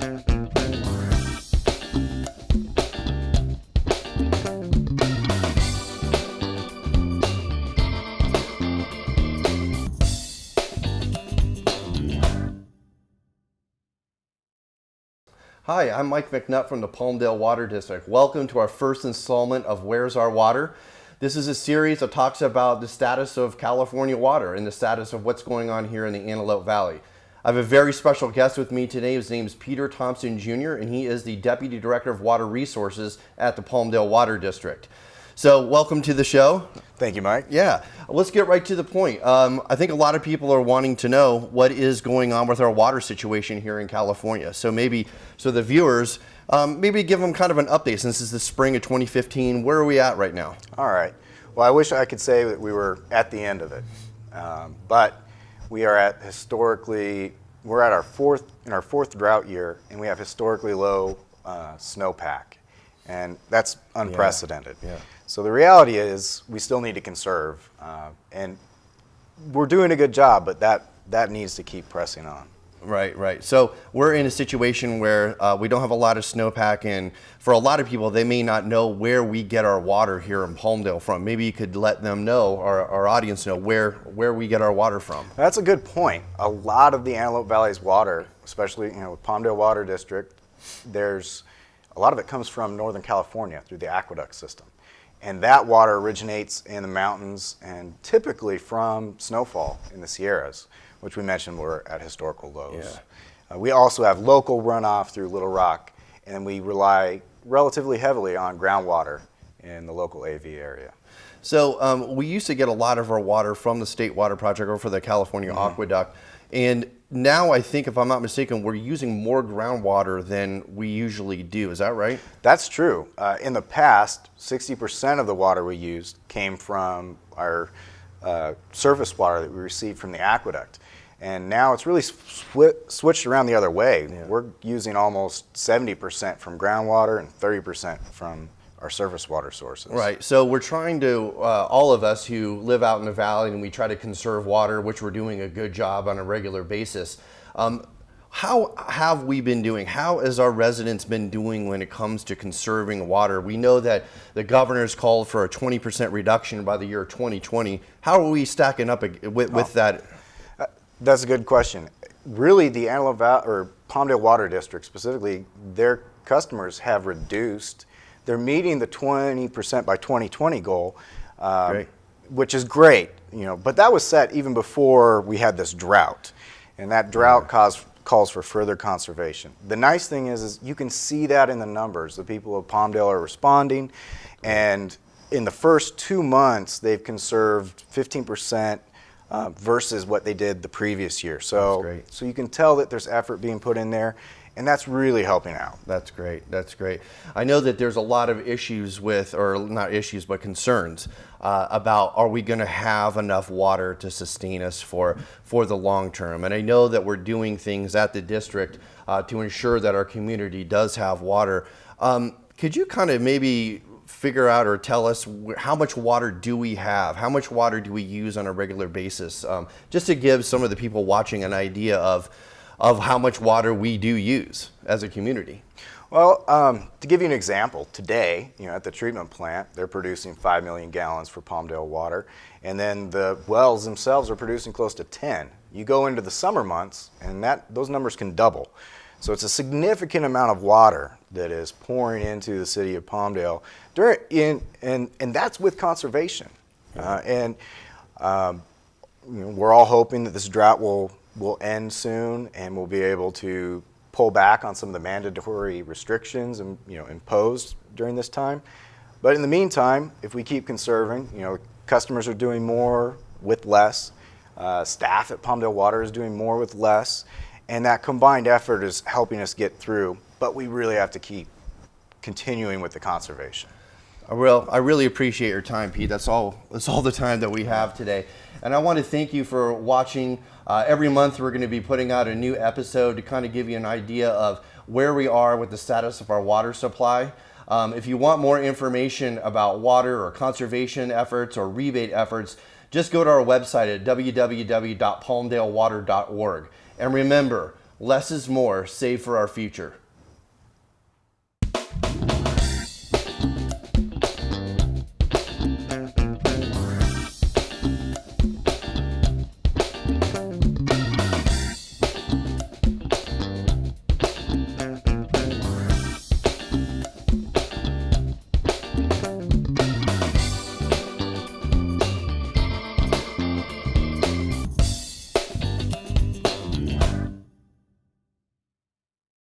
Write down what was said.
Hi, I'm Mike McNutt from the Palmdale Water District. Welcome to our first installment of Where's Our Water? This is a series that talks about the status of California water and the status of what's going on here in the Antelope Valley. I have a very special guest with me today. His name is Peter Thompson Jr. and he is the Deputy Director of Water Resources at the Palmdale Water District. So welcome to the show. Thank you, Mike. Yeah, let's get right to the point. I think a lot of people are wanting to know what is going on with our water situation here in California. So the viewers, maybe give them kind of an update since it's the spring of 2015. Where are we at right now? All right. Well, I wish I could say that we were at the end of it, but we are at we're at our fourth drought year, and we have historically low snowpack, and that's unprecedented. Yeah. So the reality is we still need to conserve, and we're doing a good job, but that needs to keep pressing on. Right. So we're in a situation where we don't have a lot of snowpack, and for a lot of people, they may not know where we get our water here in Palmdale from. Maybe you could let them know, our audience know, where we get our water from. That's a good point. A lot of the Antelope Valley's water, especially with Palmdale Water District, there's a lot of it comes from Northern California through the aqueduct system. And that water originates in the mountains and typically from snowfall in the Sierras, which we mentioned were at historical lows. Yeah. We also have local runoff through Little Rock, and we rely relatively heavily on groundwater in the local AV area. So we used to get a lot of our water from the State Water Project or for the California Aqueduct, and now I think, if I'm not mistaken, we're using more groundwater than we usually do. Is that right? That's true. In the past, 60% of the water we used came from our surface water that we received from the aqueduct. And now it's really switched around the other way. Yeah. We're using almost 70% from groundwater and 30% from our surface water sources. Right, so we're trying to, all of us who live out in the valley, and we try to conserve water, which we're doing a good job on a regular basis. How have we been doing? How has our residents been doing when it comes to conserving water? We know that the governor's called for a 20% reduction by the year 2020. How are we stacking up with that? That's a good question. Really, the Antelope Valley, or Palmdale Water District specifically, their customers have reduced. They're meeting the 20% by 2020 goal, which is great. But that was set even before we had this drought, and that drought calls for further conservation. The nice thing is you can see that in the numbers. The people of Palmdale are responding, and in the first 2 months, they've conserved 15%. Versus what they did the previous year. So you can tell that there's effort being put in there, and that's really helping out. That's great. I know that there's a lot of issues with, or not issues, but concerns about, are we going to have enough water to sustain us for the long term? And I know that we're doing things at the district to ensure that our community does have water. Could you kind of maybe figure out or tell us how much water do we have? How much water do we use on a regular basis? Just to give some of the people watching an idea of how much water we do use as a community. Well, to give you an example, today, at the treatment plant, they're producing 5 million gallons for Palmdale Water, and then the wells themselves are producing close to 10. You go into the summer months, and those numbers can double. So it's a significant amount of water that is pouring into the city of Palmdale, and that's with conservation. We're all hoping that this drought will end soon, and we'll be able to pull back on some of the mandatory restrictions imposed during this time. But in the meantime, if we keep conserving, customers are doing more with less. Staff at Palmdale Water is doing more with less. And that combined effort is helping us get through, but we really have to keep continuing with the conservation. I really appreciate your time, Pete. That's all the time that we have today. And I want to thank you for watching. Every month we're going to be putting out a new episode to kind of give you an idea of where we are with the status of our water supply. If you want more information about water or conservation efforts or rebate efforts, just go to our website at www.palmdalewater.org. And remember, less is more, save for our future.